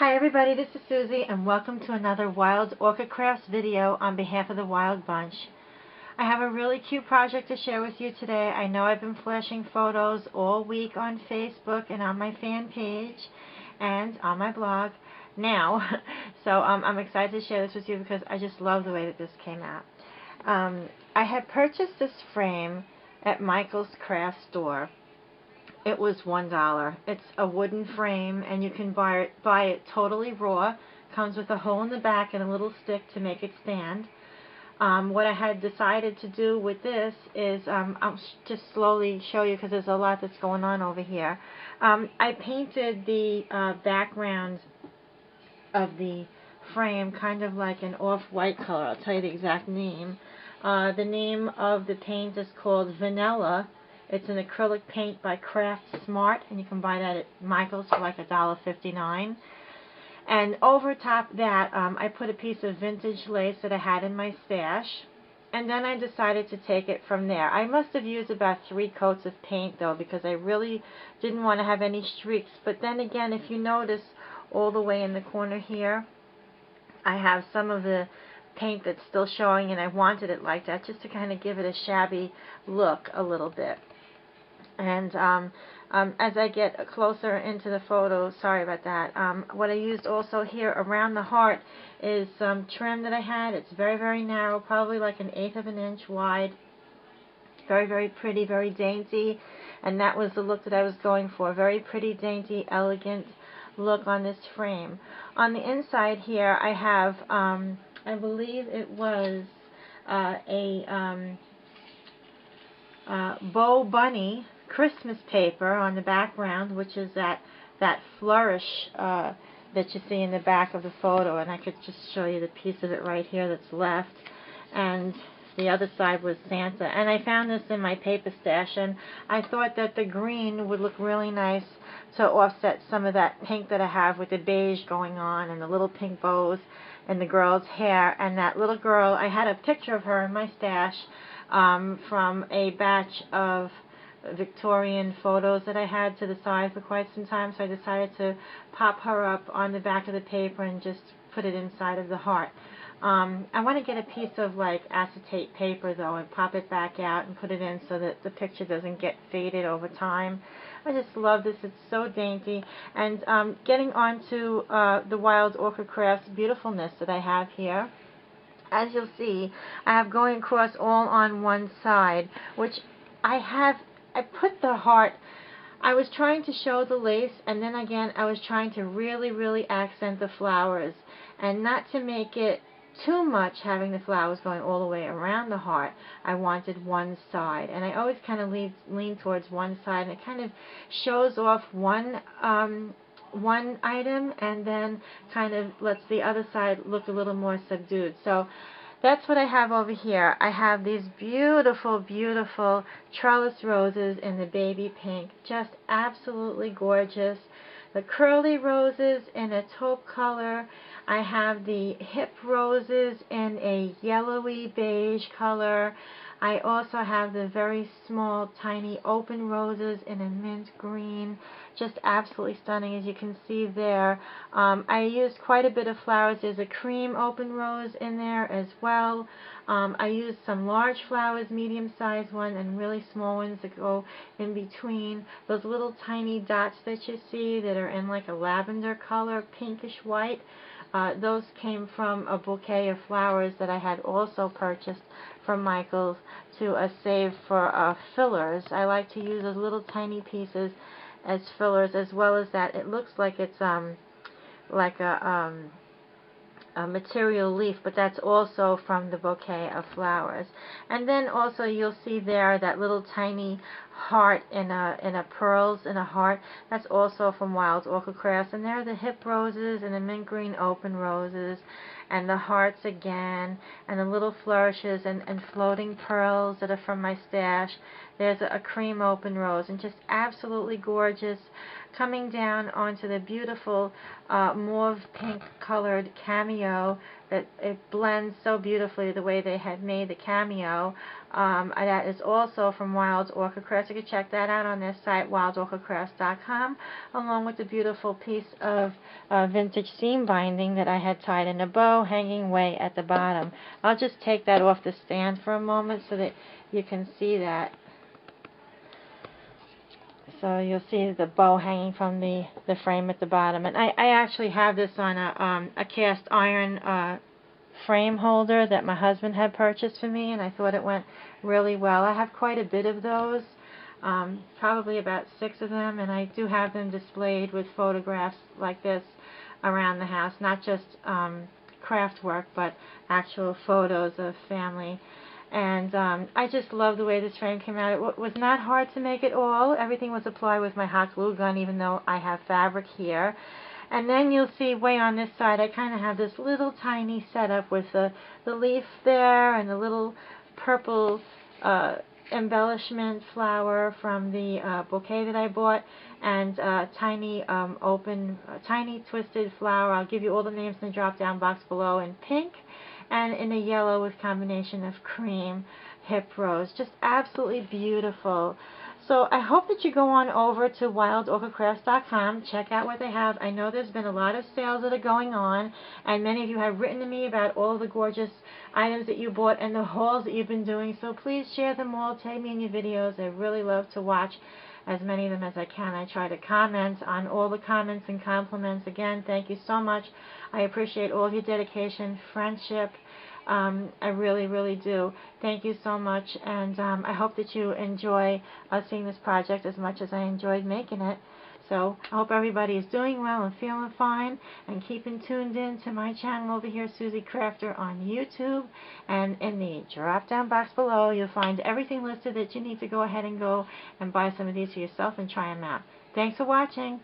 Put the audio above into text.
Hi everybody, this is Susie and welcome to another Wild Orchid Crafts video on behalf of the Wild Bunch. I have a really cute project to share with you today. I know I've been flashing photos all week on Facebook and on my fan page and on my blog now. So I'm excited to share this with you because I just love the way that this came out. I had purchased this frame at Michael's Craft Store. It was $1. It's a wooden frame and you can buy it totally raw. Comes with a hole in the back and a little stick to make it stand. What I had decided to do with this is, I'll just slowly show you because there's a lot that's going on over here. I painted the background of the frame kind of like an off-white color. I'll tell you the exact name. The name of the paint is called Vanilla. It's an acrylic paint by Craft Smart, and you can buy that at Michael's for like $1.59. And over top that, I put a piece of vintage lace that I had in my stash, and then I decided to take it from there. I must have used about 3 coats of paint though, because I really didn't want to have any streaks. But then again, if you notice all the way in the corner here, I have some of the paint that's still showing, and I wanted it like that just to kind of give it a shabby look a little bit. And as I get closer into the photo, sorry about that, what I used also here around the heart is some trim that I had. It's very, very narrow, probably like 1/8 of an inch wide. Very, very pretty, very dainty, and that was the look that I was going for. Very pretty, dainty, elegant look on this frame. On the inside here, I have, I believe it was a Bow Bunny Christmas paper on the background, which is that flourish that you see in the back of the photo, and I could just show you the piece of it right here that's left, and the other side was Santa. And I found this in my paper stash, and I thought that the green would look really nice to offset some of that pink that I have with the beige going on and the little pink bows and the girl's hair. And that little girl, I had a picture of her in my stash from a batch of Victorian photos that I had to the side for quite some time, so I decided to pop her up on the back of the paper and just put it inside of the heart. I want to get a piece of like acetate paper though and pop it back out and put it in so that the picture doesn't get faded over time. I just love this. It's so dainty. And getting on to the Wild Orchid Crafts beautifulness that I have here. As you'll see, I have going across all on one side, which I put the heart. I was trying to show the lace, and then again I was trying to really, really accent the flowers, and not to make it too much having the flowers going all the way around the heart. I wanted one side, and I always kind of lean towards one side, and it kind of shows off one item and then kind of lets the other side look a little more subdued. So that's what I have over here. I have these beautiful, beautiful trellis roses in the baby pink. Just absolutely gorgeous. The curly roses in a taupe color. I have the hip roses in a yellowy beige color. I also have the very small, tiny open roses in a mint green. Just absolutely stunning, as you can see there. I used quite a bit of flowers. There's a cream open rose in there as well. I used some large flowers, medium-sized ones, and really small ones that go in between. Those little tiny dots that you see that are in like a lavender color, pinkish white. Those came from a bouquet of flowers that I had also purchased from Michael's to save for fillers. I like to use those little tiny pieces as fillers, as well as that it looks like it's like a material leaf, but that's also from the bouquet of flowers. And then also you'll see there that little tiny heart in a pearls in a heart. That's also from Wild Orchid Crafts. And there are the hip roses and the mint green open roses and the hearts again and the little flourishes and floating pearls that are from my stash. There's a cream open rose, and just absolutely gorgeous. Coming down onto the beautiful mauve pink colored cameo it blends so beautifully the way they had made the Cameo. That is also from Wild Orchid Crafts. You can check that out on their site, wildorchidcrafts.com, along with the beautiful piece of vintage seam binding that I had tied in a bow hanging way at the bottom. I'll just take that off the stand for a moment so that you can see that. So you'll see the bow hanging from the frame at the bottom. And I actually have this on a cast iron frame holder that my husband had purchased for me, and I thought it went really well. I have quite a bit of those, probably about 6 of them, and I do have them displayed with photographs like this around the house, not just craft work, but actual photos of family. And I just love the way this frame came out. It was not hard to make at all. Everything was applied with my hot glue gun, even though I have fabric here. And then you'll see way on this side, I kind of have this little tiny setup with the leaf there and the little purple embellishment flower from the bouquet that I bought, and tiny tiny twisted flower. I'll give you all the names in the drop down box below, in pink and in a yellow with combination of cream hip rose. Just absolutely beautiful. So I hope that you go on over to wildorchidcrafts.com, check out what they have. I know there's been a lot of sales that are going on, and many of you have written to me about all the gorgeous items that you bought and the hauls that you've been doing. So please share them all, tag me in your videos. I really love to watch as many of them as I can. I try to comment on all the comments and compliments. Again, thank you so much. I appreciate all of your dedication, friendship. I really, really do. Thank you so much, and I hope that you enjoy seeing this project as much as I enjoyed making it. So I hope everybody is doing well and feeling fine, and keeping tuned in to my channel over here, Suzie Crafter, on YouTube. And in the drop down box below, you'll find everything listed that you need to go ahead and go and buy some of these for yourself and try them out. Thanks for watching.